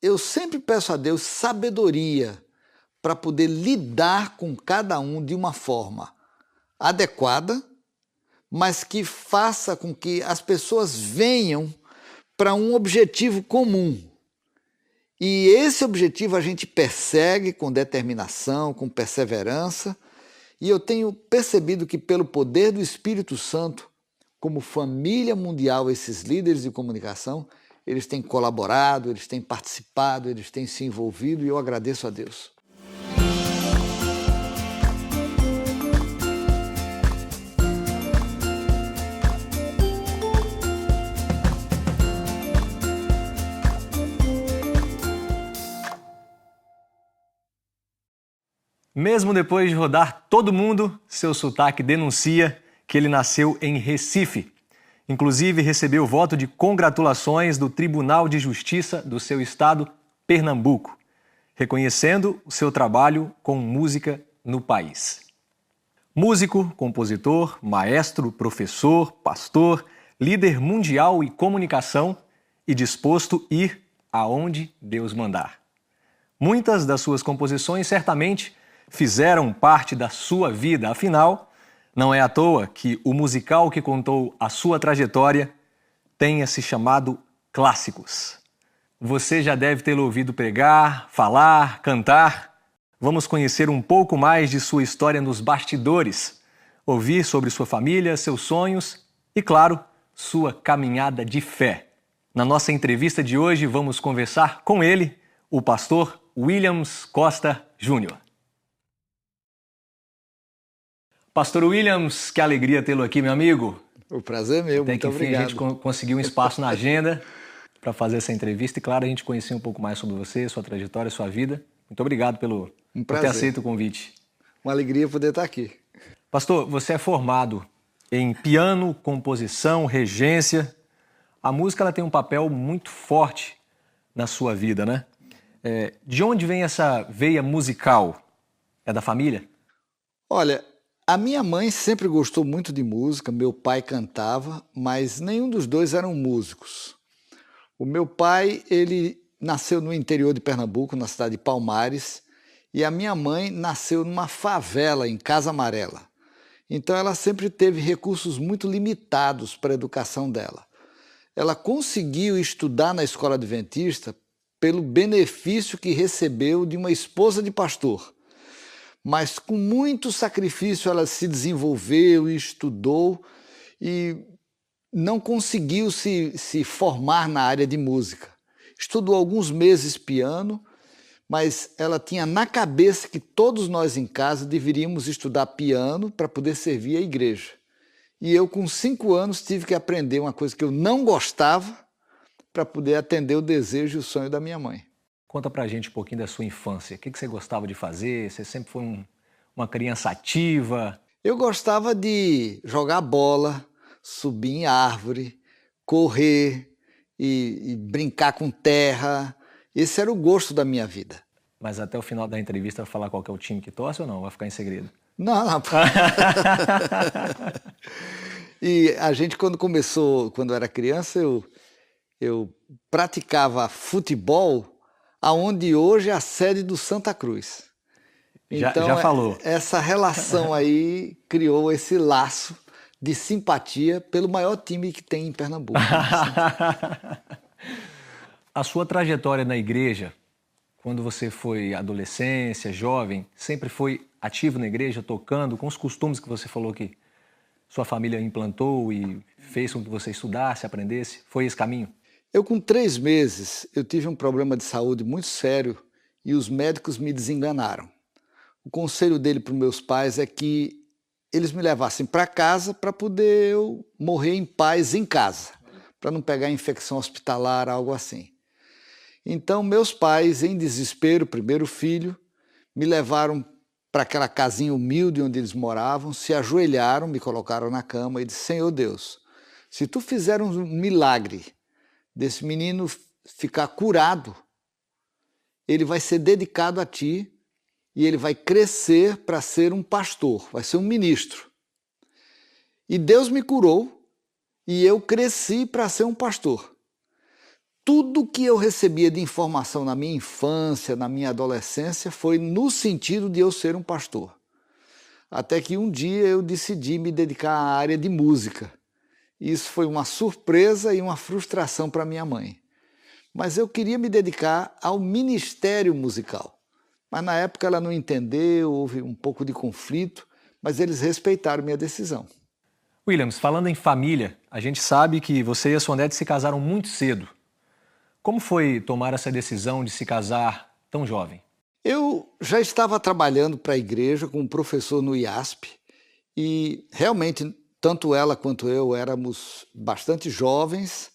eu sempre peço a Deus sabedoria para poder lidar com cada um de uma forma adequada, mas que faça com que as pessoas venham para um objetivo comum. E esse objetivo a gente persegue com determinação, com perseverança, e eu tenho percebido que pelo poder do Espírito Santo, como família mundial, esses líderes de comunicação, eles têm colaborado, eles têm participado, eles têm se envolvido, e eu agradeço a Deus. Mesmo depois de rodar todo mundo, seu sotaque denuncia que ele nasceu em Recife. Inclusive, recebeu voto de congratulações do Tribunal de Justiça do seu estado, Pernambuco, reconhecendo o seu trabalho com música no país. Músico, compositor, maestro, professor, pastor, líder mundial e comunicação e disposto a ir aonde Deus mandar. Muitas das suas composições certamente fizeram parte da sua vida, afinal, não é à toa que o musical que contou a sua trajetória tenha se chamado Clássicos. Você já deve tê-lo ouvido pregar, falar, cantar. Vamos conhecer um pouco mais de sua história nos bastidores, ouvir sobre sua família, seus sonhos e, claro, sua caminhada de fé. Na nossa entrevista de hoje, vamos conversar com ele, o pastor Williams Costa Júnior. Pastor Williams, que alegria tê-lo aqui, meu amigo. O prazer é meu, muito obrigado. A gente conseguiu um espaço na agenda para fazer essa entrevista e, claro, a gente conhecer um pouco mais sobre você, sua trajetória, sua vida. Muito obrigado por ter aceito o convite. Uma alegria poder estar aqui. Pastor, você é formado em piano, composição, regência. A música ela tem um papel muito forte na sua vida, né? De onde vem essa veia musical? É da família? Olha, a minha mãe sempre gostou muito de música, meu pai cantava, mas nenhum dos dois eram músicos. O meu pai, ele nasceu no interior de Pernambuco, na cidade de Palmares, e a minha mãe nasceu numa favela, em Casa Amarela. Então ela sempre teve recursos muito limitados para a educação dela. Ela conseguiu estudar na escola adventista pelo benefício que recebeu de uma esposa de pastor. Mas com muito sacrifício ela se desenvolveu e estudou e não conseguiu se formar na área de música. Estudou alguns meses piano, mas ela tinha na cabeça que todos nós em casa deveríamos estudar piano para poder servir a igreja. E eu, com 5 anos, tive que aprender uma coisa que eu não gostava para poder atender o desejo e o sonho da minha mãe. Conta pra gente um pouquinho da sua infância. O que você gostava de fazer? Você sempre foi uma criança ativa? Eu gostava de jogar bola, subir em árvore, correr e brincar com terra. Esse era o gosto da minha vida. Mas até o final da entrevista vai falar qual que é o time que torce ou não? Vai ficar em segredo? Não. E a gente, quando era criança, eu praticava futebol aonde hoje é a sede do Santa Cruz. Então, já falou. Essa relação aí criou esse laço de simpatia pelo maior time que tem em Pernambuco. A sua trajetória na igreja, quando você foi adolescência, jovem, sempre foi ativo na igreja, tocando, com os costumes que você falou que sua família implantou e fez com que você estudasse, aprendesse? Foi esse caminho? Eu, com 3 meses, eu tive um problema de saúde muito sério e os médicos me desenganaram. O conselho dele para os meus pais é que eles me levassem para casa para poder eu morrer em paz em casa, para não pegar infecção hospitalar, algo assim. Então, meus pais, em desespero, primeiro filho, me levaram para aquela casinha humilde onde eles moravam, se ajoelharam, me colocaram na cama e disse: Senhor Deus, se tu fizer um milagre desse menino ficar curado, ele vai ser dedicado a ti e ele vai crescer para ser um pastor, vai ser um ministro. E Deus me curou e eu cresci para ser um pastor. tudo que eu recebia de informação na minha infância, na minha adolescência, foi no sentido de eu ser um pastor. Até que um dia eu decidi me dedicar à área de música. Isso foi uma surpresa e uma frustração para minha mãe. Mas eu queria me dedicar ao ministério musical. Mas na época ela não entendeu, houve um pouco de conflito, mas eles respeitaram minha decisão. Williams, falando em família, a gente sabe que você e a Sonete se casaram muito cedo. Como foi tomar essa decisão de se casar tão jovem? Eu já estava trabalhando para a igreja como professor no IASP e realmente tanto ela quanto eu éramos bastante jovens,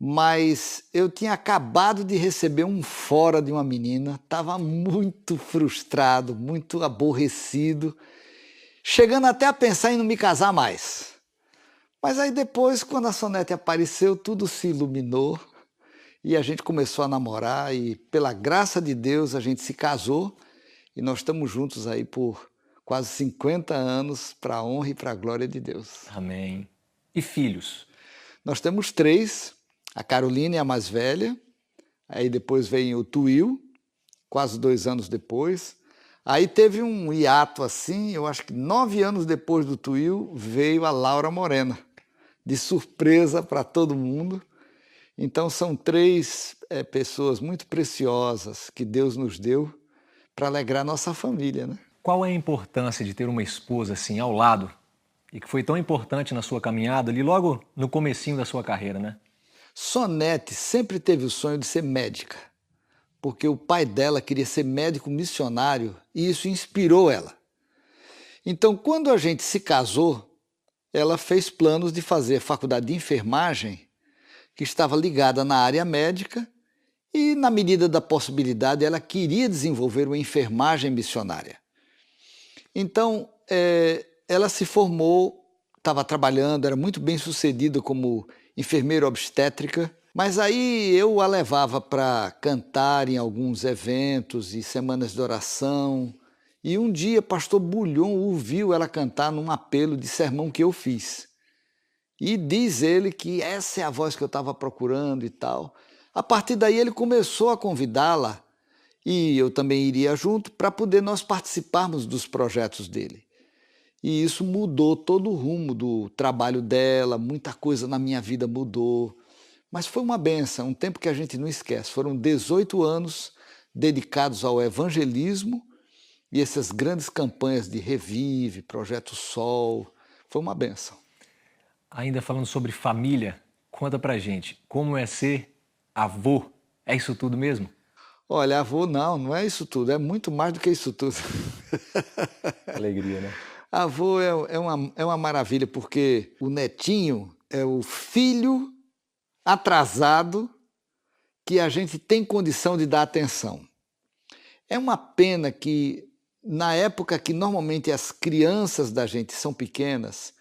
mas eu tinha acabado de receber um fora de uma menina, estava muito frustrado, muito aborrecido, chegando até a pensar em não me casar mais. Mas aí depois, quando a Sonete apareceu, tudo se iluminou e a gente começou a namorar e, pela graça de Deus, a gente se casou e nós estamos juntos aí por quase 50 anos, para a honra e para a glória de Deus. Amém. E filhos? Nós temos 3, a Carolina é a mais velha, aí depois vem o Tuil, quase 2 anos depois. Aí teve um hiato assim, eu acho que 9 anos depois do Tuil veio a Laura Morena, de surpresa para todo mundo. Então são 3 pessoas muito preciosas que Deus nos deu para alegrar nossa família, né? Qual é a importância de ter uma esposa assim ao lado e que foi tão importante na sua caminhada ali logo no comecinho da sua carreira, né? Sonete sempre teve o sonho de ser médica, porque o pai dela queria ser médico missionário e isso inspirou ela. Então, quando a gente se casou, ela fez planos de fazer faculdade de enfermagem, que estava ligada na área médica, e, na medida da possibilidade, ela queria desenvolver uma enfermagem missionária. Então, ela se formou, estava trabalhando, era muito bem sucedida como enfermeira obstétrica, mas aí eu a levava para cantar em alguns eventos e semanas de oração. E um dia, pastor Bulhon ouviu ela cantar num apelo de sermão que eu fiz. E diz ele que essa é a voz que eu estava procurando e tal. A partir daí ele começou a convidá-la, e eu também iria junto, para poder nós participarmos dos projetos dele. E isso mudou todo o rumo do trabalho dela, muita coisa na minha vida mudou. Mas foi uma bênção, um tempo que a gente não esquece. Foram 18 anos dedicados ao evangelismo e essas grandes campanhas de Revive, Projeto Sol. Foi uma bênção. Ainda falando sobre família, conta pra gente, como é ser avô? É isso tudo mesmo? Olha, avô não é isso tudo, é muito mais do que isso tudo. Alegria, né? Avô é uma maravilha, porque o netinho é o filho atrasado que a gente tem condição de dar atenção. É uma pena que, na época que normalmente as crianças da gente são pequenas,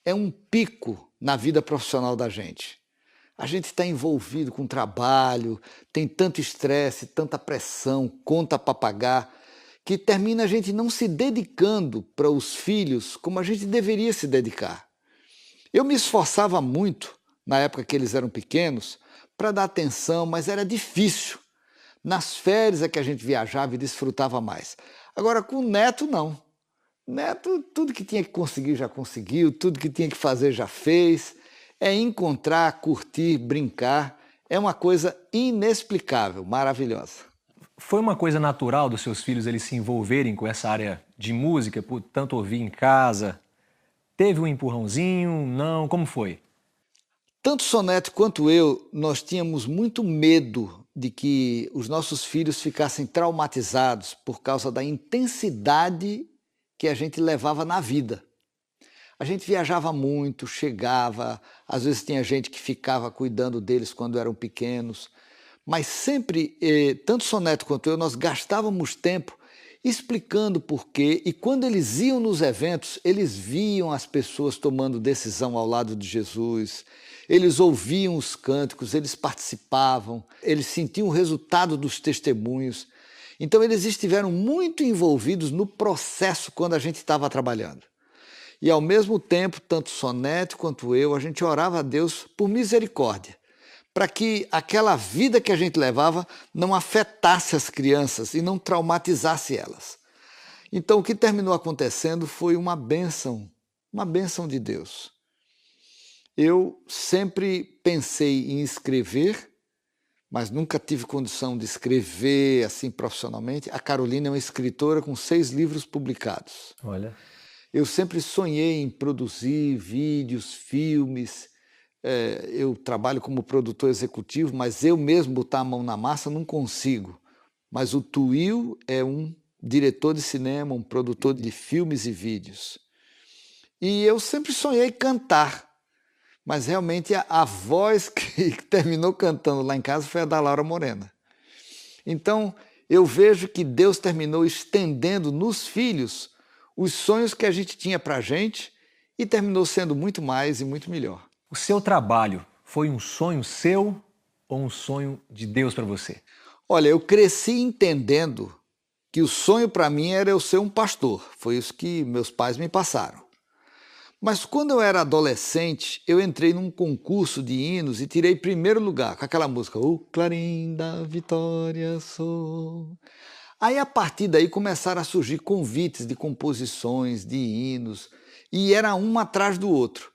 é um pico na vida profissional da gente. A gente está envolvido com trabalho, tem tanto estresse, tanta pressão, conta para pagar, que termina a gente não se dedicando para os filhos como a gente deveria se dedicar. Eu me esforçava muito, na época que eles eram pequenos, para dar atenção, mas era difícil. Nas férias é que a gente viajava e desfrutava mais. Agora, com o neto, não. Neto, tudo que tinha que conseguir já conseguiu, tudo que tinha que fazer já fez. É encontrar, curtir, brincar. É uma coisa inexplicável, maravilhosa. Foi uma coisa natural dos seus filhos eles se envolverem com essa área de música, por tanto ouvir em casa? Teve um empurrãozinho? Não? Como foi? Tanto Sonete quanto eu, nós tínhamos muito medo de que os nossos filhos ficassem traumatizados por causa da intensidade que a gente levava na vida. A gente viajava muito, chegava, às vezes tinha gente que ficava cuidando deles quando eram pequenos, mas sempre, tanto Sonete quanto eu, nós gastávamos tempo explicando por quê, e quando eles iam nos eventos, eles viam as pessoas tomando decisão ao lado de Jesus, eles ouviam os cânticos, eles participavam, eles sentiam o resultado dos testemunhos. Então eles estiveram muito envolvidos no processo quando a gente estava trabalhando. E ao mesmo tempo, tanto Sonete quanto eu, a gente orava a Deus por misericórdia, para que aquela vida que a gente levava não afetasse as crianças e não traumatizasse elas. Então, o que terminou acontecendo foi uma bênção de Deus. Eu sempre pensei em escrever, mas nunca tive condição de escrever assim profissionalmente. A Carolina é uma escritora com 6 livros publicados. Olha. Eu sempre sonhei em produzir vídeos, filmes. Eu trabalho como produtor executivo, mas eu mesmo botar a mão na massa não consigo. Mas o Tuil é um diretor de cinema, um produtor de filmes e vídeos. E eu sempre sonhei cantar. Mas realmente a voz que terminou cantando lá em casa foi a da Laura Morena. Então, eu vejo que Deus terminou estendendo nos filhos os sonhos que a gente tinha para a gente e terminou sendo muito mais e muito melhor. O seu trabalho foi um sonho seu ou um sonho de Deus para você? Olha, eu cresci entendendo que o sonho para mim era eu ser um pastor. Foi isso que meus pais me passaram. Mas quando eu era adolescente, eu entrei num concurso de hinos e tirei primeiro lugar, com aquela música, O Clarim da Vitória Sou. Aí, a partir daí, começaram a surgir convites de composições, de hinos, e era um atrás do outro.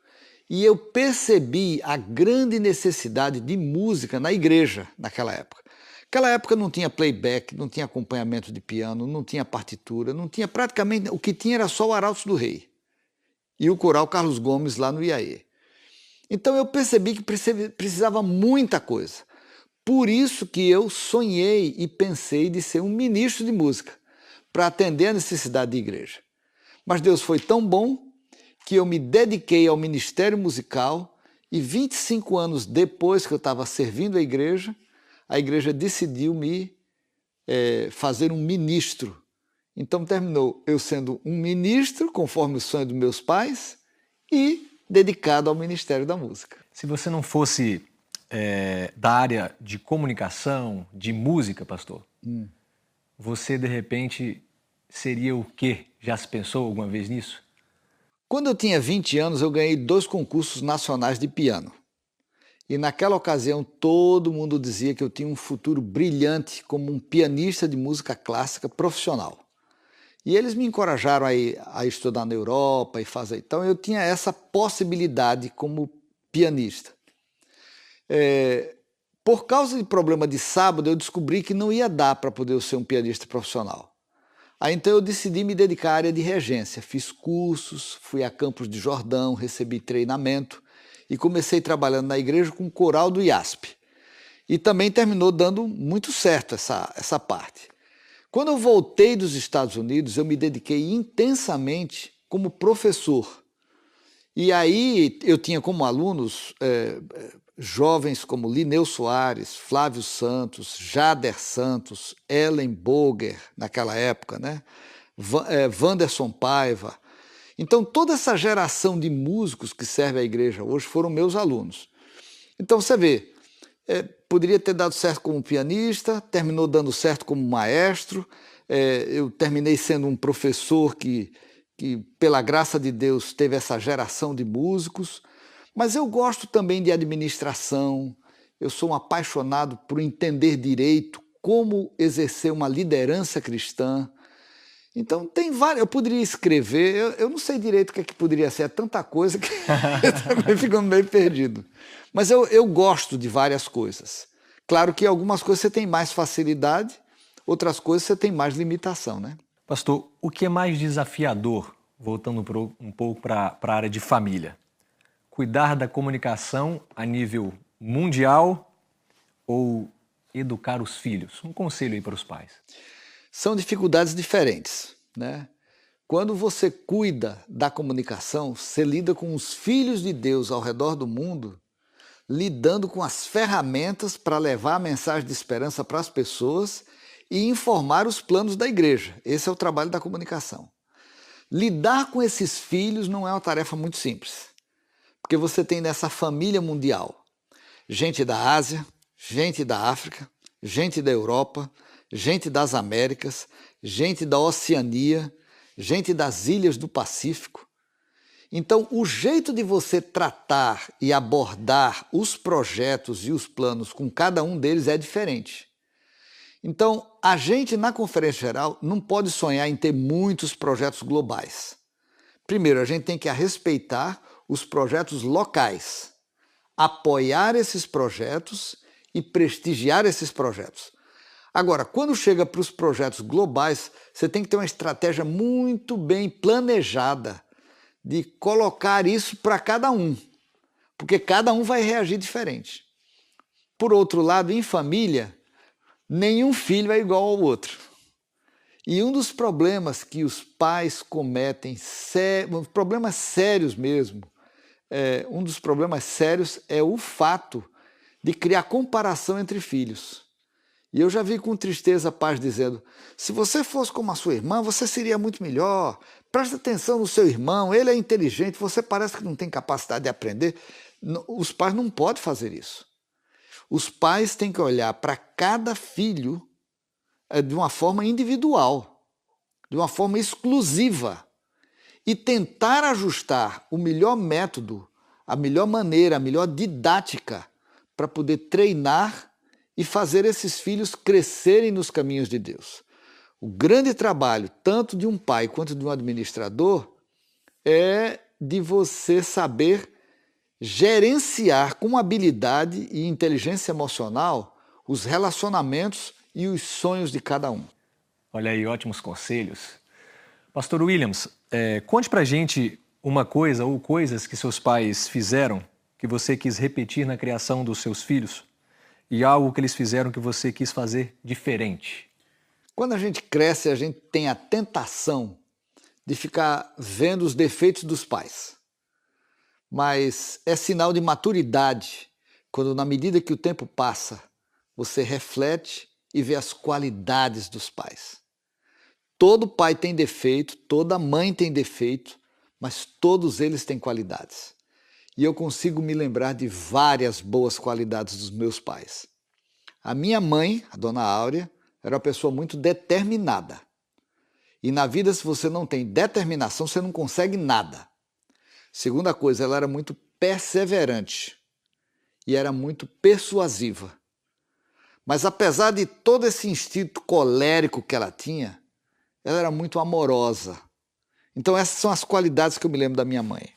E eu percebi a grande necessidade de música na igreja naquela época. Naquela época não tinha playback, não tinha acompanhamento de piano, não tinha partitura, não tinha praticamente... O que tinha era só o Arautos do Rei e o coral Carlos Gomes lá no IAE. Então eu percebi que precisava muita coisa. Por isso que eu sonhei e pensei de ser um ministro de música, para atender a necessidade da igreja. Mas Deus foi tão bom que eu me dediquei ao ministério musical e 25 anos depois que eu estava servindo a igreja decidiu me fazer um ministro. Então terminou eu sendo um ministro, conforme o sonho dos meus pais, e dedicado ao Ministério da Música. Se você não fosse da área de comunicação, de música, pastor, você de repente seria o quê? Já se pensou alguma vez nisso? Quando eu tinha 20 anos, eu ganhei 2 concursos nacionais de piano. E naquela ocasião todo mundo dizia que eu tinha um futuro brilhante como um pianista de música clássica profissional. E eles me encorajaram a estudar na Europa e fazer. Então eu tinha essa possibilidade como pianista. Por causa de problema de sábado, eu descobri que não ia dar para poder ser um pianista profissional. Aí então eu decidi me dedicar à área de regência. Fiz cursos, fui a Campos de Jordão, recebi treinamento e comecei trabalhando na igreja com o coral do IASP. E também terminou dando muito certo essa parte. Quando eu voltei dos Estados Unidos, eu me dediquei intensamente como professor. E aí eu tinha como alunos jovens como Lineu Soares, Flávio Santos, Jader Santos, Ellen Boger, naquela época, né? Wanderson Paiva. Então toda essa geração de músicos que serve à igreja hoje foram meus alunos. Então você vê, poderia ter dado certo como pianista, terminou dando certo como maestro, eu terminei sendo um professor que, pela graça de Deus, teve essa geração de músicos, mas eu gosto também de administração, eu sou um apaixonado por entender direito, como exercer uma liderança cristã. Então tem várias, eu poderia escrever, eu não sei direito o que poderia ser, é tanta coisa que eu também fico meio perdido. Mas eu gosto de várias coisas. Claro que algumas coisas você tem mais facilidade, outras coisas você tem mais limitação, né? Pastor, o que é mais desafiador, voltando um pouco para a área de família? Cuidar da comunicação a nível mundial ou educar os filhos? Um conselho aí para os pais. São dificuldades diferentes, né? Quando você cuida da comunicação, você lida com os filhos de Deus ao redor do mundo, lidando com as ferramentas para levar a mensagem de esperança para as pessoas e informar os planos da igreja. Esse é o trabalho da comunicação. Lidar com esses filhos não é uma tarefa muito simples, porque você tem nessa família mundial gente da Ásia, gente da África, gente da Europa, gente das Américas, gente da Oceania, gente das ilhas do Pacífico. Então, o jeito de você tratar e abordar os projetos e os planos com cada um deles é diferente. Então, a gente na Conferência Geral não pode sonhar em ter muitos projetos globais. Primeiro, a gente tem que respeitar os projetos locais, apoiar esses projetos e prestigiar esses projetos. Agora, quando chega para os projetos globais, você tem que ter uma estratégia muito bem planejada de colocar isso para cada um, porque cada um vai reagir diferente. Por outro lado, em família, nenhum filho é igual ao outro. E um dos problemas que os pais cometem, problemas sérios mesmo, um dos problemas sérios é o fato de criar comparação entre filhos. E eu já vi com tristeza pais dizendo, se você fosse como a sua irmã, você seria muito melhor. Presta atenção no seu irmão, ele é inteligente, você parece que não tem capacidade de aprender. Os pais não podem fazer isso. Os pais têm que olhar para cada filho de uma forma individual, de uma forma exclusiva, e tentar ajustar o melhor método, a melhor maneira, a melhor didática para poder treinar e fazer esses filhos crescerem nos caminhos de Deus. O grande trabalho, tanto de um pai quanto de um administrador, é de você saber gerenciar com habilidade e inteligência emocional os relacionamentos e os sonhos de cada um. Olha aí, ótimos conselhos. Pastor Williams, conte pra gente uma coisa ou coisas que seus pais fizeram que você quis repetir na criação dos seus filhos e algo que eles fizeram que você quis fazer diferente. Quando a gente cresce, a gente tem a tentação de ficar vendo os defeitos dos pais. Mas é sinal de maturidade quando, na medida que o tempo passa, você reflete e vê as qualidades dos pais. Todo pai tem defeito, toda mãe tem defeito, mas todos eles têm qualidades. E eu consigo me lembrar de várias boas qualidades dos meus pais. A minha mãe, a dona Áurea, era uma pessoa muito determinada. E na vida, se você não tem determinação, você não consegue nada. Segunda coisa, ela era muito perseverante e era muito persuasiva. Mas apesar de todo esse instinto colérico que ela tinha, ela era muito amorosa. Então essas são as qualidades que eu me lembro da minha mãe.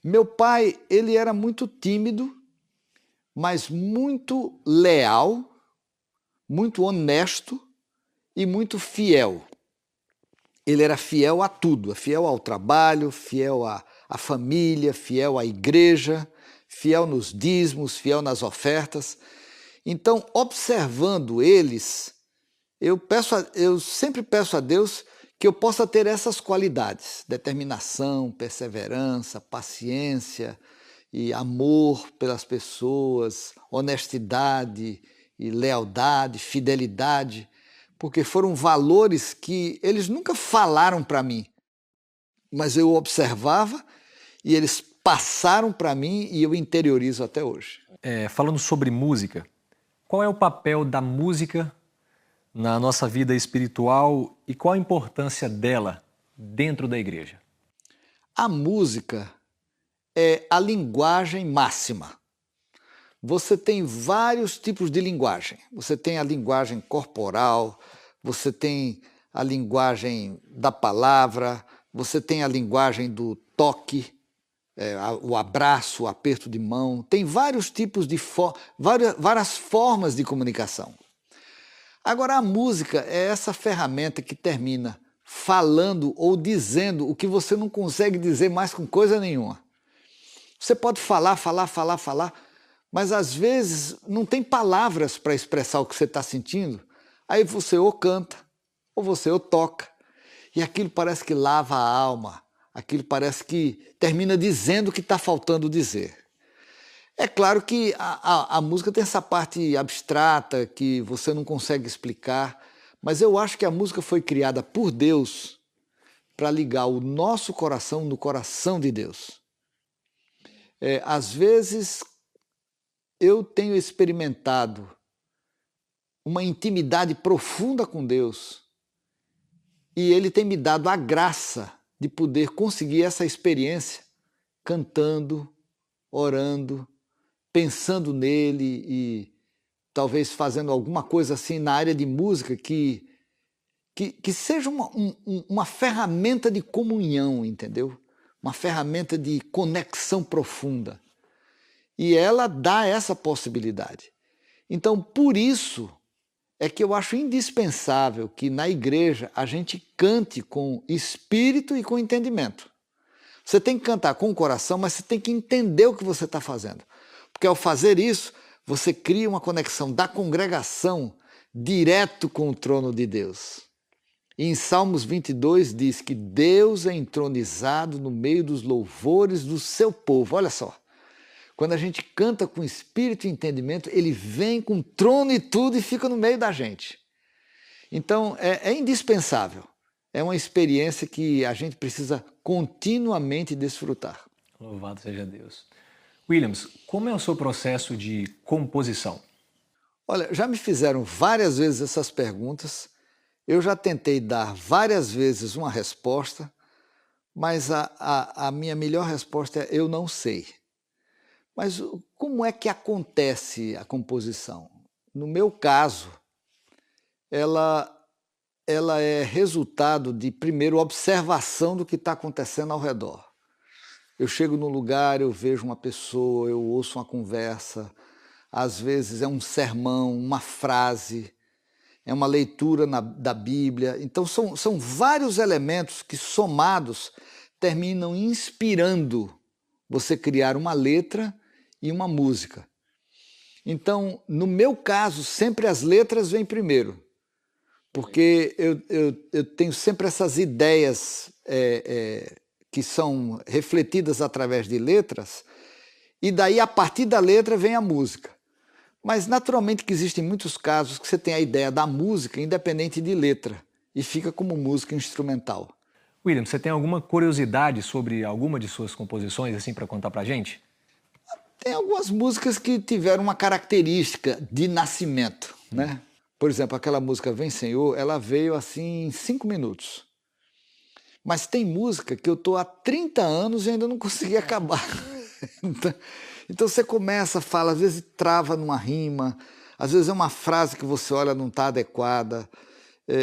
Meu pai, ele era muito tímido, mas muito leal, muito honesto e muito fiel. Ele era fiel a tudo, fiel ao trabalho, fiel à família, fiel à igreja, fiel nos dízimos, fiel nas ofertas. Então, observando eles, eu sempre peço a Deus que eu possa ter essas qualidades: determinação, perseverança, paciência e amor pelas pessoas, honestidade e lealdade, fidelidade, porque foram valores que eles nunca falaram para mim, mas eu observava e eles passaram para mim e eu interiorizo até hoje. Falando sobre música, qual é o papel da música na nossa vida espiritual e qual a importância dela dentro da igreja? A música é a linguagem máxima. Você tem vários tipos de linguagem. Você tem a linguagem corporal, você tem a linguagem da palavra, você tem a linguagem do toque, o abraço, o aperto de mão. Tem vários tipos de várias formas de comunicação. Agora, a música é essa ferramenta que termina falando ou dizendo o que você não consegue dizer mais com coisa nenhuma. Você pode falar, mas às vezes não tem palavras para expressar o que você está sentindo. Aí você ou canta, ou você ou toca, e aquilo parece que lava a alma, aquilo parece que termina dizendo o que está faltando dizer. É claro que a música tem essa parte abstrata que você não consegue explicar, mas eu acho que a música foi criada por Deus para ligar o nosso coração no coração de Deus. Às vezes eu tenho experimentado uma intimidade profunda com Deus e Ele tem me dado a graça de poder conseguir essa experiência cantando, orando, pensando nele e talvez fazendo alguma coisa assim na área de música que seja uma ferramenta de comunhão, entendeu? Uma ferramenta de conexão profunda. E ela dá essa possibilidade. Então, por isso é que eu acho indispensável que na igreja a gente cante com espírito e com entendimento. Você tem que cantar com o coração, mas você tem que entender o que você está fazendo. Porque ao fazer isso, você cria uma conexão da congregação direto com o trono de Deus. E em Salmos 22 diz que Deus é entronizado no meio dos louvores do seu povo. Olha só, quando a gente canta com espírito e entendimento, ele vem com trono e tudo e fica no meio da gente. Então é indispensável. É uma experiência que a gente precisa continuamente desfrutar. Louvado seja Deus. Williams, como é o seu processo de composição? Olha, já me fizeram várias vezes essas perguntas, eu já tentei dar várias vezes uma resposta, mas a minha melhor resposta é eu não sei. Mas como é que acontece a composição? No meu caso, ela é resultado de, primeiro, observação do que está acontecendo ao redor. Eu chego num lugar, eu vejo uma pessoa, eu ouço uma conversa, às vezes é um sermão, uma frase, é uma leitura da Bíblia. Então são vários elementos que, somados, terminam inspirando você criar uma letra e uma música. Então, no meu caso, sempre as letras vêm primeiro, porque eu tenho sempre essas ideias que são refletidas através de letras, e daí, a partir da letra, vem a música. Mas, naturalmente, que existem muitos casos que você tem a ideia da música independente de letra, e fica como música instrumental. William, você tem alguma curiosidade sobre alguma de suas composições, assim, para contar pra gente? Tem algumas músicas que tiveram uma característica de nascimento, né? Por exemplo, aquela música Vem Senhor, ela veio assim em 5 minutos. Mas tem música que eu estou há 30 anos e ainda não consegui acabar. Então você começa, fala, às vezes trava numa rima, às vezes é uma frase que você olha não está adequada.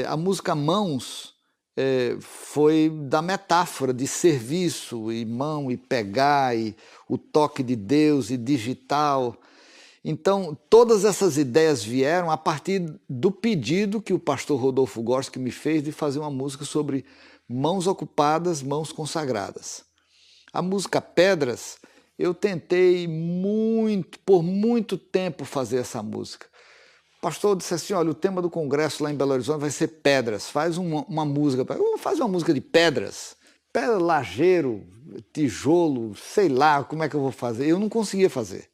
A música Mãos foi da metáfora de serviço, e mão, e pegar, e o toque de Deus, e digital. Então, todas essas ideias vieram a partir do pedido que o pastor Rodolfo Gorski me fez de fazer uma música sobre mãos ocupadas, mãos consagradas. A música Pedras, eu tentei por muito tempo fazer essa música. O pastor disse assim, olha, o tema do congresso lá em Belo Horizonte vai ser pedras, faz uma música, faz uma música de pedras, pedra, lajeiro, tijolo, sei lá como é que eu vou fazer. Eu não conseguia fazer.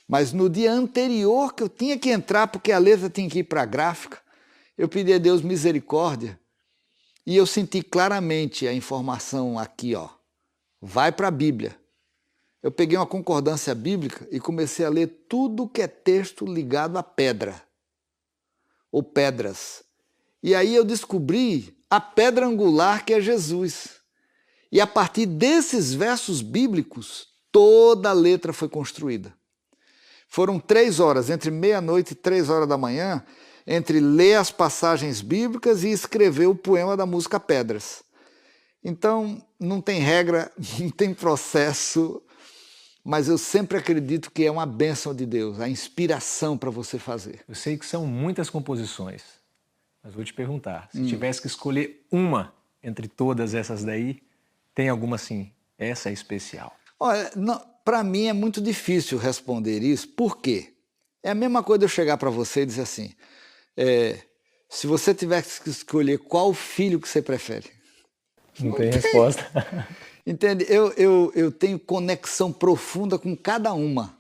Mas no dia anterior que eu tinha que entrar, porque a letra tinha que ir para a gráfica, eu pedi a Deus misericórdia e eu senti claramente a informação aqui, ó, vai para a Bíblia. Eu peguei uma concordância bíblica e comecei a ler tudo que é texto ligado a pedra, ou pedras. E aí eu descobri a pedra angular que é Jesus. E a partir desses versos bíblicos, toda a letra foi construída. Foram 3 horas, entre meia-noite e 3 horas da manhã, entre ler as passagens bíblicas e escrever o poema da música Pedras. Então, não tem regra, não tem processo, mas eu sempre acredito que é uma bênção de Deus, a inspiração para você fazer. Eu sei que são muitas composições, mas vou te perguntar, se tivesse que escolher uma entre todas essas daí, tem alguma assim, essa é especial? Olha, para mim é muito difícil responder isso, por quê? É a mesma coisa de eu chegar para você e dizer assim, se você tivesse que escolher qual filho que você prefere. Não tem resposta. Entende? Eu tenho conexão profunda com cada uma,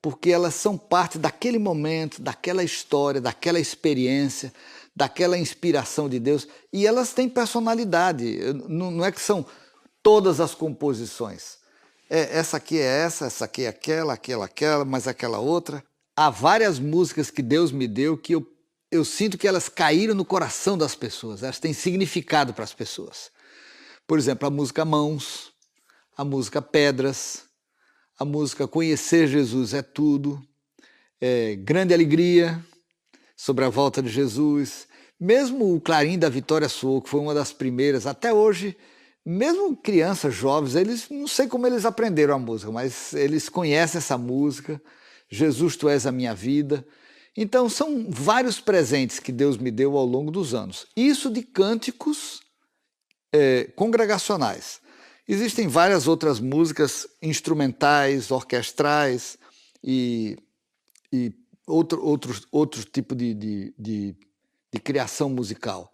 porque elas são parte daquele momento, daquela história, daquela experiência, daquela inspiração de Deus, e elas têm personalidade, não é que são todas as composições. Essa aqui é essa aqui é aquela, mas aquela outra. Há várias músicas que Deus me deu que eu sinto que elas caíram no coração das pessoas, elas têm significado para as pessoas. Por exemplo, a música Mãos, a música Pedras, a música Conhecer Jesus é Tudo, Grande Alegria, sobre a volta de Jesus. Mesmo o Clarim da Vitória soou, que foi uma das primeiras, até hoje, mesmo crianças, jovens, eles não sei como eles aprenderam a música, mas eles conhecem essa música, Jesus, Tu És a Minha Vida. Então são vários presentes que Deus me deu ao longo dos anos. Isso de cânticos congregacionais. Existem várias outras músicas instrumentais, orquestrais e outro tipo de criação musical.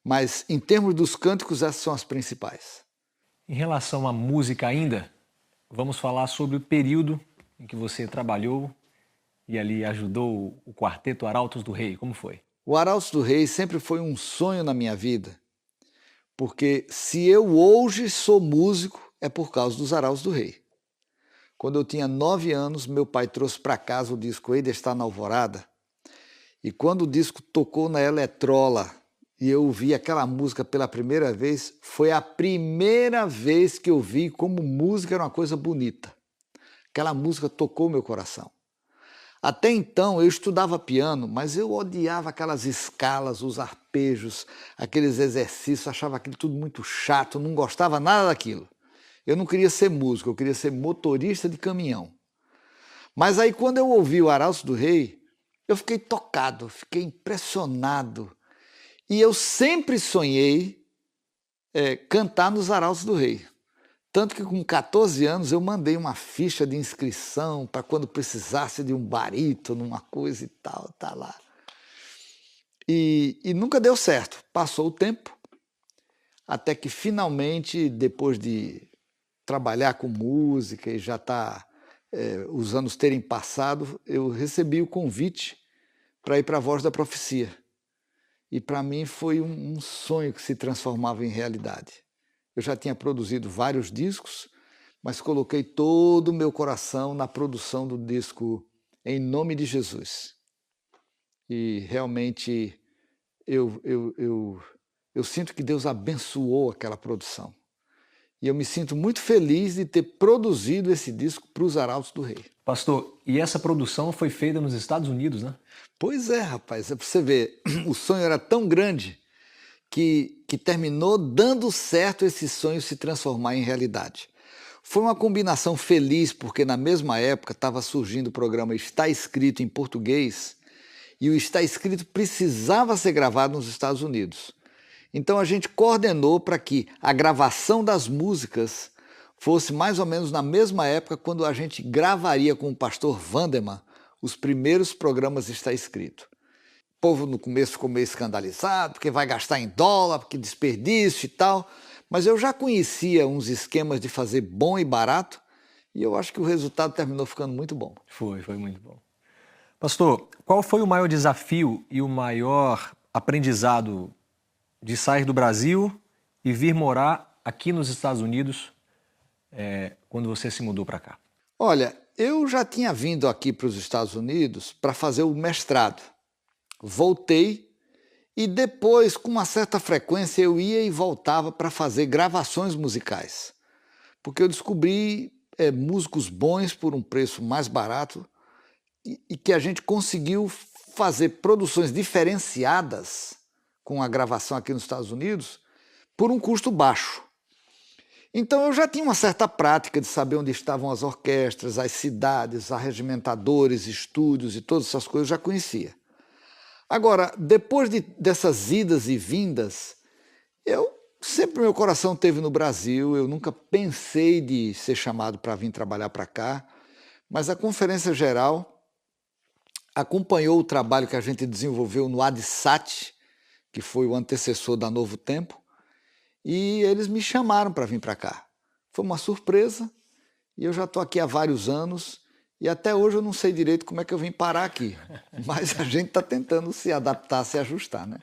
Mas, em termos dos cânticos, essas são as principais. Em relação à música ainda, vamos falar sobre o período em que você trabalhou e ali ajudou o quarteto Arautos do Rei. Como foi? O Arautos do Rei sempre foi um sonho na minha vida, porque se eu hoje sou músico, é por causa dos Arautos do Rei. Quando eu tinha 9 anos, meu pai trouxe para casa o disco Hei de Estar na Alvorada, e quando o disco tocou na eletrola e eu ouvi aquela música pela primeira vez, foi a primeira vez que eu vi como música era uma coisa bonita. Aquela música tocou meu coração. Até então eu estudava piano, mas eu odiava aquelas escalas, os arpejos, aqueles exercícios, achava aquilo tudo muito chato, não gostava nada daquilo. Eu não queria ser músico, eu queria ser motorista de caminhão. Mas aí quando eu ouvi o Arautos do Rei, eu fiquei tocado, fiquei impressionado. E eu sempre sonhei cantar nos Arautos do Rei. Tanto que com 14 anos eu mandei uma ficha de inscrição para quando precisasse de um barítono, uma coisa e tal, tá lá. E nunca deu certo. Passou o tempo, até que finalmente, depois de trabalhar com música e já os anos terem passado, eu recebi o convite para ir para a Voz da Profecia. E para mim foi um sonho que se transformava em realidade. Eu já tinha produzido vários discos, mas coloquei todo o meu coração na produção do disco Em Nome de Jesus. E realmente eu sinto que Deus abençoou aquela produção. E eu me sinto muito feliz de ter produzido esse disco para os Arautos do Rei. Pastor, e essa produção foi feita nos Estados Unidos, né? Pois é, rapaz, é para você ver, o sonho era tão grande que terminou dando certo esse sonho se transformar em realidade. Foi uma combinação feliz, porque na mesma época estava surgindo o programa Está Escrito em português, e o Está Escrito precisava ser gravado nos Estados Unidos. Então a gente coordenou para que a gravação das músicas fosse mais ou menos na mesma época quando a gente gravaria com o pastor Vanderman os primeiros programas Está Escrito. O povo no começo ficou meio escandalizado, porque vai gastar em dólar, porque desperdício e tal, mas eu já conhecia uns esquemas de fazer bom e barato, e eu acho que o resultado terminou ficando muito bom. Foi muito bom. Pastor, qual foi o maior desafio e o maior aprendizado de sair do Brasil e vir morar aqui nos Estados Unidos quando você se mudou para cá? Olha, eu já tinha vindo aqui para os Estados Unidos para fazer o mestrado. Voltei e depois, com uma certa frequência, eu ia e voltava para fazer gravações musicais. Porque eu descobri músicos bons por um preço mais barato e que a gente conseguiu fazer produções diferenciadas com a gravação aqui nos Estados Unidos por um custo baixo. Então eu já tinha uma certa prática de saber onde estavam as orquestras, as cidades, arregimentadores, estúdios e todas essas coisas eu já conhecia. Agora, depois dessas idas e vindas, meu coração esteve no Brasil, eu nunca pensei de ser chamado para vir trabalhar para cá, mas a Conferência Geral acompanhou o trabalho que a gente desenvolveu no ADSAT, que foi o antecessor da Novo Tempo, e eles me chamaram para vir para cá. Foi uma surpresa, e eu já estou aqui há vários anos, e até hoje eu não sei direito como é que eu vim parar aqui, mas a gente está tentando se adaptar, se ajustar, né?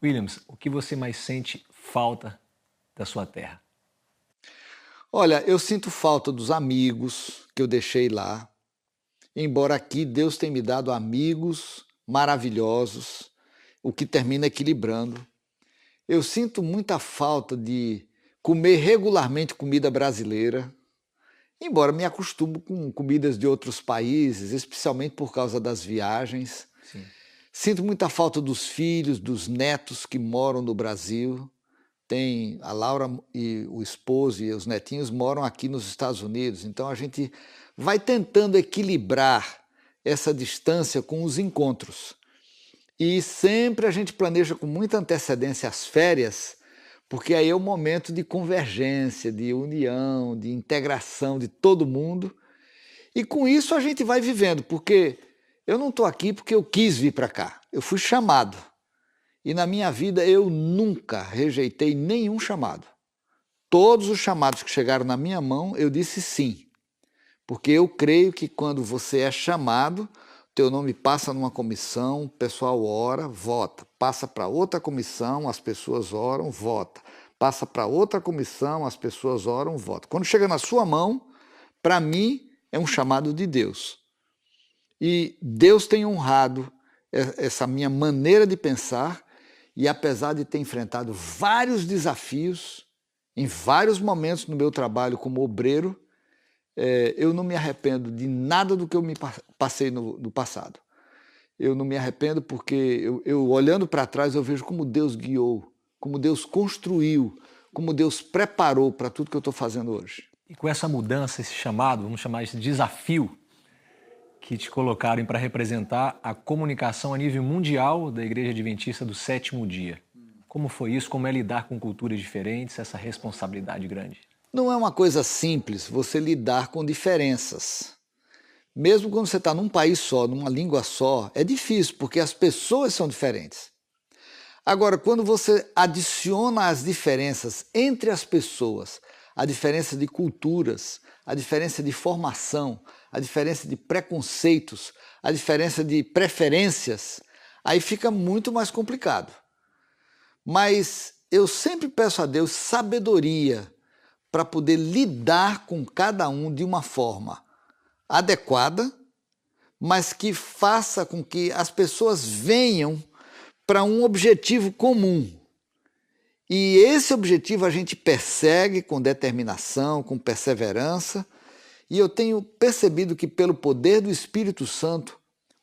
Williams, o que você mais sente falta da sua terra? Olha, eu sinto falta dos amigos que eu deixei lá, embora aqui Deus tenha me dado amigos maravilhosos, o que termina equilibrando. Eu sinto muita falta de comer regularmente comida brasileira, embora me acostumo com comidas de outros países, especialmente por causa das viagens. Sim. Sinto muita falta dos filhos, dos netos que moram no Brasil. Tem a Laura e o esposo e os netinhos moram aqui nos Estados Unidos, então a gente vai tentando equilibrar essa distância com os encontros. E sempre a gente planeja com muita antecedência as férias, porque aí é o momento de convergência, de união, de integração de todo mundo. E com isso a gente vai vivendo, porque eu não estou aqui porque eu quis vir para cá, eu fui chamado. E na minha vida eu nunca rejeitei nenhum chamado. Todos os chamados que chegaram na minha mão, eu disse sim. Porque eu creio que quando você é chamado, teu nome passa numa comissão, o pessoal ora, vota. Passa para outra comissão, as pessoas oram, vota. Passa para outra comissão, as pessoas oram, vota. Quando chega na sua mão, para mim, é um chamado de Deus. E Deus tem honrado essa minha maneira de pensar, e apesar de ter enfrentado vários desafios, em vários momentos no meu trabalho como obreiro, eu não me arrependo de nada do que eu me passei no passado. Eu não me arrependo porque eu olhando para trás, eu vejo como Deus guiou, como Deus construiu, como Deus preparou para tudo que eu estou fazendo hoje. E com essa mudança, esse chamado, vamos chamar esse desafio, que te colocaram para representar a comunicação a nível mundial da Igreja Adventista do Sétimo Dia. Como foi isso? Como é lidar com culturas diferentes, essa responsabilidade grande? Não é uma coisa simples você lidar com diferenças. Mesmo quando você está num país só, numa língua só, é difícil, porque as pessoas são diferentes. Agora, quando você adiciona as diferenças entre as pessoas, a diferença de culturas, a diferença de formação, a diferença de preconceitos, a diferença de preferências, aí fica muito mais complicado. Mas eu sempre peço a Deus sabedoria para poder lidar com cada um de uma forma adequada, mas que faça com que as pessoas venham para um objetivo comum. E esse objetivo a gente persegue com determinação, com perseverança, e eu tenho percebido que pelo poder do Espírito Santo,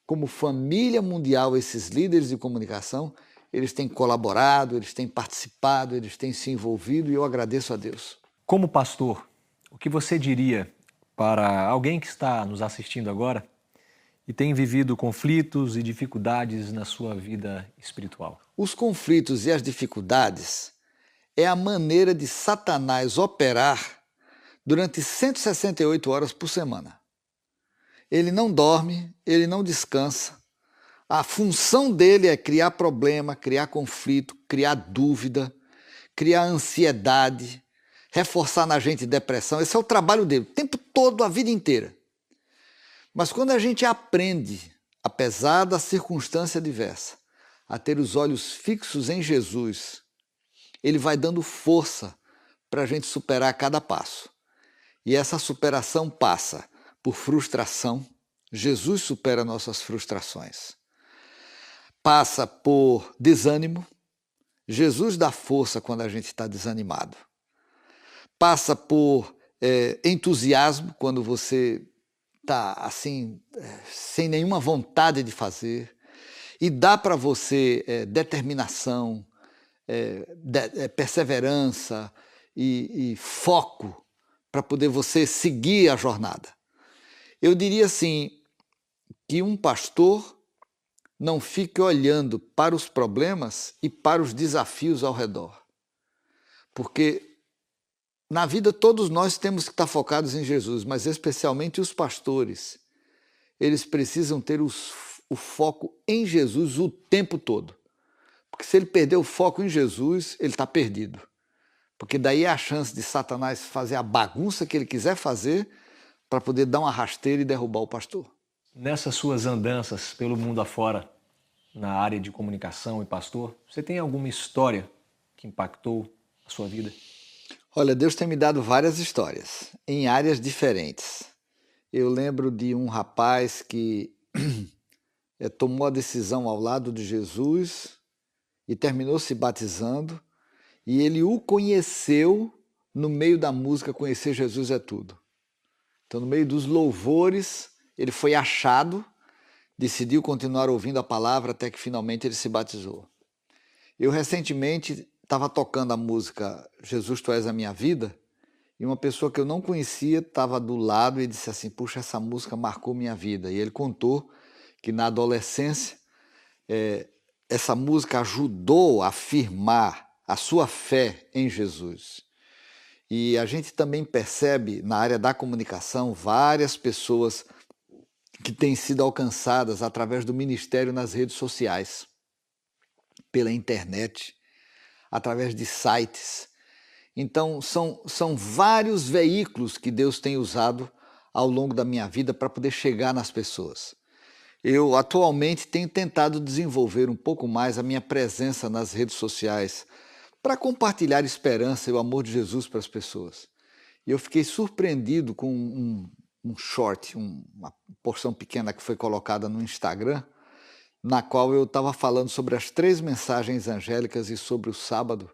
como família mundial, esses líderes de comunicação, eles têm colaborado, eles têm participado, eles têm se envolvido, e eu agradeço a Deus. Como pastor, o que você diria para alguém que está nos assistindo agora e tem vivido conflitos e dificuldades na sua vida espiritual? Os conflitos e as dificuldades é a maneira de Satanás operar durante 168 horas por semana. Ele não dorme, ele não descansa. A função dele é criar problema, criar conflito, criar dúvida, criar ansiedade, reforçar na gente depressão. Esse é o trabalho dele, o tempo todo, a vida inteira. Mas quando a gente aprende, apesar da circunstância adversa, a ter os olhos fixos em Jesus, ele vai dando força para a gente superar cada passo. E essa superação passa por frustração. Jesus supera nossas frustrações. Passa por desânimo. Jesus dá força quando a gente está desanimado. Passa por entusiasmo, quando você está assim, sem nenhuma vontade de fazer. E dá para você determinação, perseverança e foco para poder você seguir a jornada. Eu diria assim, que um pastor não fique olhando para os problemas e para os desafios ao redor. Porque na vida todos nós temos que estar focados em Jesus, mas especialmente os pastores. Eles precisam ter o foco em Jesus o tempo todo. Porque se ele perder o foco em Jesus, ele está perdido. Porque daí é a chance de Satanás fazer a bagunça que ele quiser fazer para poder dar uma rasteira e derrubar o pastor. Nessas suas andanças pelo mundo afora, na área de comunicação e pastor, você tem alguma história que impactou a sua vida? Olha, Deus tem me dado várias histórias, em áreas diferentes. Eu lembro de um rapaz que tomou a decisão ao lado de Jesus e terminou se batizando, e ele o conheceu no meio da música, conhecer Jesus é tudo. Então, no meio dos louvores, ele foi achado, decidiu continuar ouvindo a palavra até que finalmente ele se batizou. Eu recentemente estava tocando a música Jesus, Tu És a Minha Vida, e uma pessoa que eu não conhecia estava do lado e disse assim, puxa, essa música marcou minha vida. E ele contou que na adolescência essa música ajudou a afirmar a sua fé em Jesus. E a gente também percebe na área da comunicação várias pessoas que têm sido alcançadas através do ministério nas redes sociais, pela internet, através de sites. Então, são vários veículos que Deus tem usado ao longo da minha vida para poder chegar nas pessoas. Eu, atualmente, tenho tentado desenvolver um pouco mais a minha presença nas redes sociais para compartilhar esperança e o amor de Jesus para as pessoas. E eu fiquei surpreendido com um short, uma porção pequena que foi colocada no Instagram, na qual eu estava falando sobre as 3 mensagens angélicas e sobre o sábado.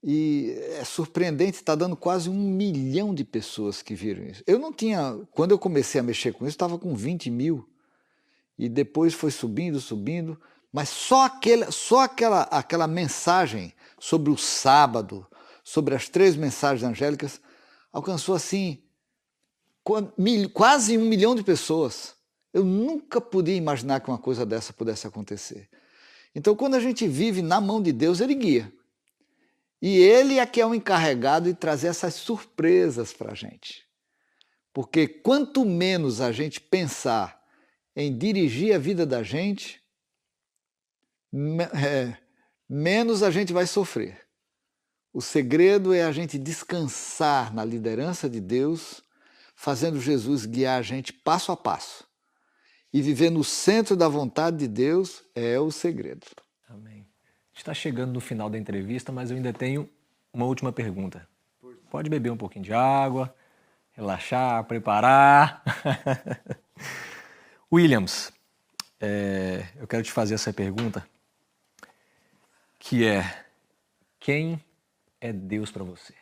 E é surpreendente, está dando quase 1 milhão de pessoas que viram isso. Eu não tinha, quando eu comecei a mexer com isso, estava com 20 mil. E depois foi subindo, mas só aquela mensagem sobre o sábado, sobre as 3 mensagens angélicas, alcançou assim quase 1 milhão de pessoas. Eu nunca podia imaginar que uma coisa dessa pudesse acontecer. Então, quando a gente vive na mão de Deus, Ele guia. E Ele é que é o encarregado de trazer essas surpresas para a gente. Porque quanto menos a gente pensar em dirigir a vida da gente, menos a gente vai sofrer. O segredo é a gente descansar na liderança de Deus, fazendo Jesus guiar a gente passo a passo. E viver no centro da vontade de Deus é o segredo. Amém. A gente está chegando no final da entrevista, mas eu ainda tenho uma última pergunta. Pode beber um pouquinho de água, relaxar, preparar. Williams, eu quero te fazer essa pergunta, que é: quem é Deus para você?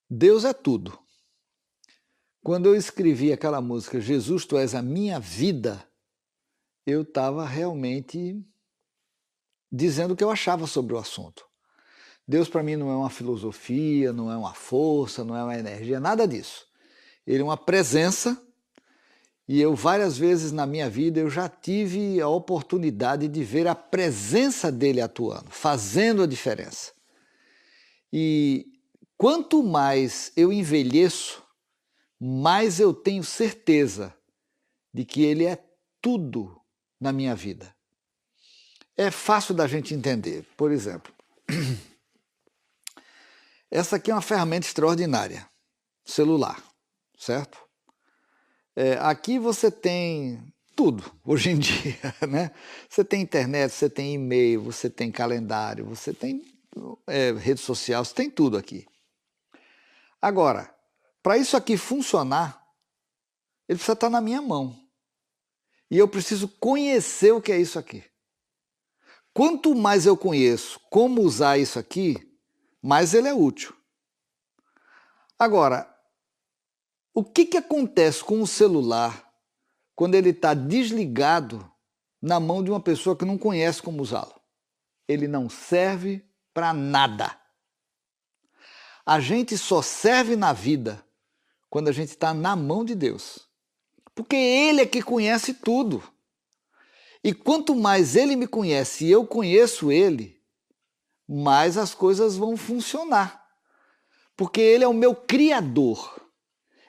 Deus é tudo. Quando eu escrevi aquela música Jesus, Tu És a Minha Vida, eu estava realmente dizendo o que eu achava sobre o assunto. Deus para mim não é uma filosofia, não é uma força, não é uma energia, nada disso. Ele é uma presença, e eu várias vezes na minha vida eu já tive a oportunidade de ver a presença dele atuando, fazendo a diferença. E quanto mais eu envelheço, mais eu tenho certeza de que ele é tudo na minha vida. É fácil da gente entender. Por exemplo, essa aqui é uma ferramenta extraordinária, celular, certo? Aqui você tem tudo, hoje em dia, né? Você tem internet, você tem e-mail, você tem calendário, você tem rede social, você tem tudo aqui. Agora, para isso aqui funcionar, ele precisa estar na minha mão. E eu preciso conhecer o que é isso aqui. Quanto mais eu conheço como usar isso aqui, mais ele é útil. Agora, o que acontece com o celular quando ele está desligado na mão de uma pessoa que não conhece como usá-lo? Ele não serve para nada. A gente só serve na vida quando a gente está na mão de Deus. Porque Ele é que conhece tudo. E quanto mais Ele me conhece e eu conheço Ele, mais as coisas vão funcionar. Porque Ele é o meu Criador.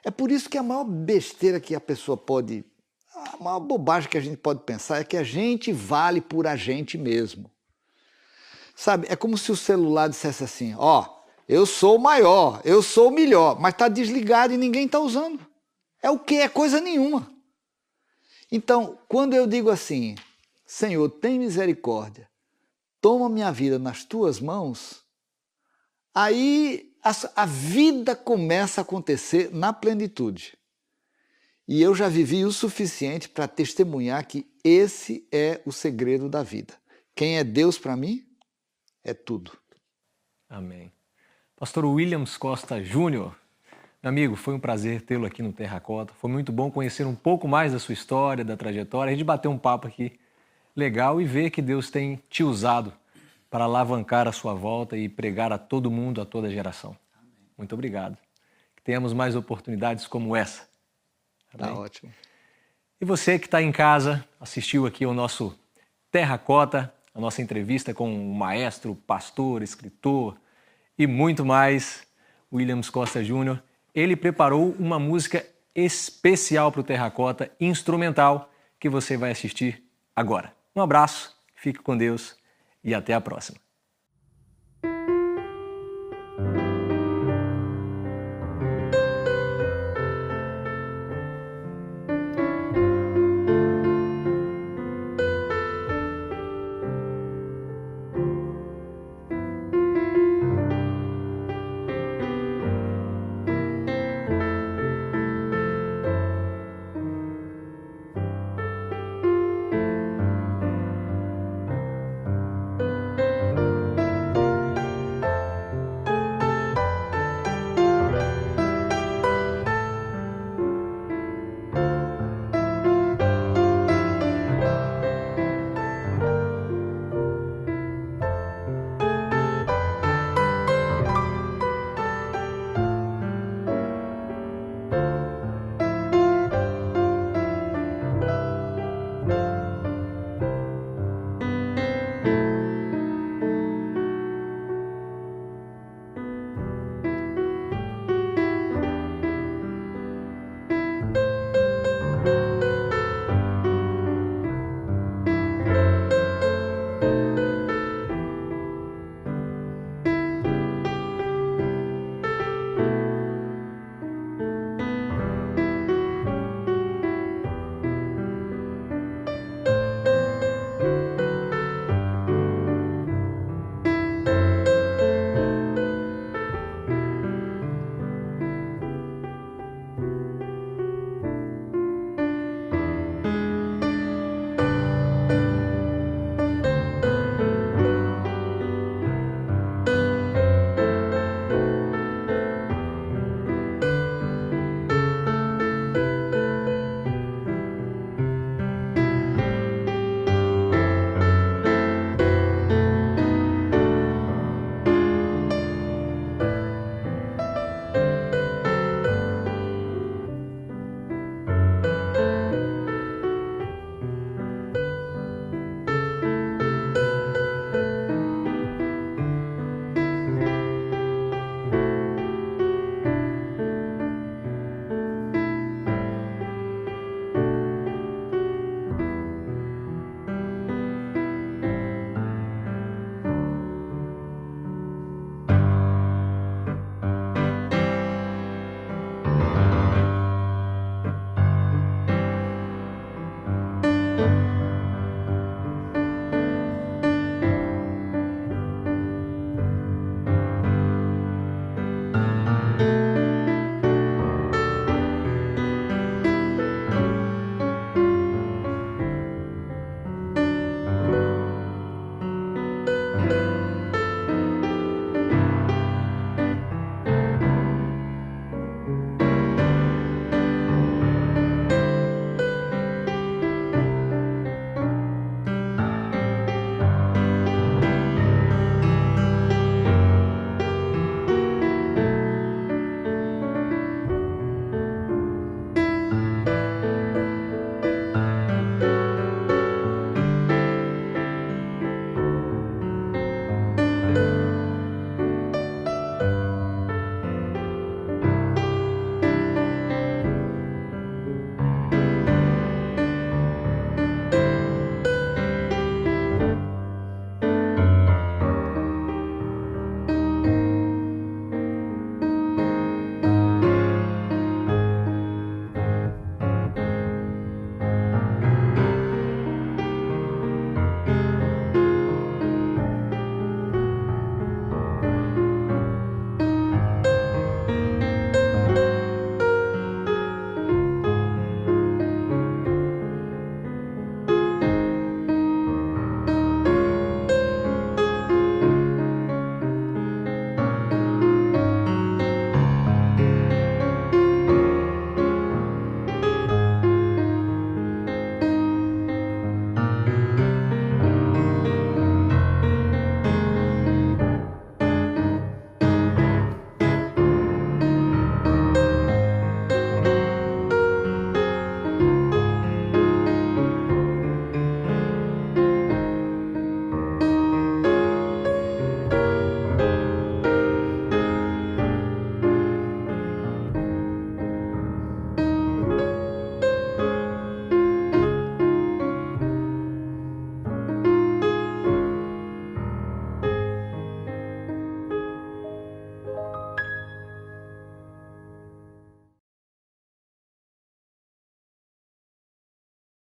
É por isso que a maior besteira que a pessoa pode... A maior bobagem que a gente pode pensar é que a gente vale por a gente mesmo. Sabe, é como se o celular dissesse assim, eu sou o maior, eu sou o melhor, mas está desligado e ninguém está usando. É o quê? É coisa nenhuma. Então, quando eu digo assim, Senhor, tem misericórdia, toma minha vida nas tuas mãos, aí a vida começa a acontecer na plenitude. E eu já vivi o suficiente para testemunhar que esse é o segredo da vida. Quem é Deus para mim? É tudo. Amém. Pastor Williams Costa Júnior. Meu amigo, foi um prazer tê-lo aqui no Terracota. Foi muito bom conhecer um pouco mais da sua história, da trajetória, a gente bater um papo aqui legal e ver que Deus tem te usado para alavancar a sua volta e pregar a todo mundo, a toda geração. Muito obrigado. Que tenhamos mais oportunidades como essa. Tá ótimo. E você que está em casa, assistiu aqui ao nosso Terracota, a nossa entrevista com o maestro, pastor, escritor e muito mais, Williams Costa Júnior. Ele preparou uma música especial para o Terracota, instrumental, que você vai assistir agora. Um abraço, fique com Deus e até a próxima.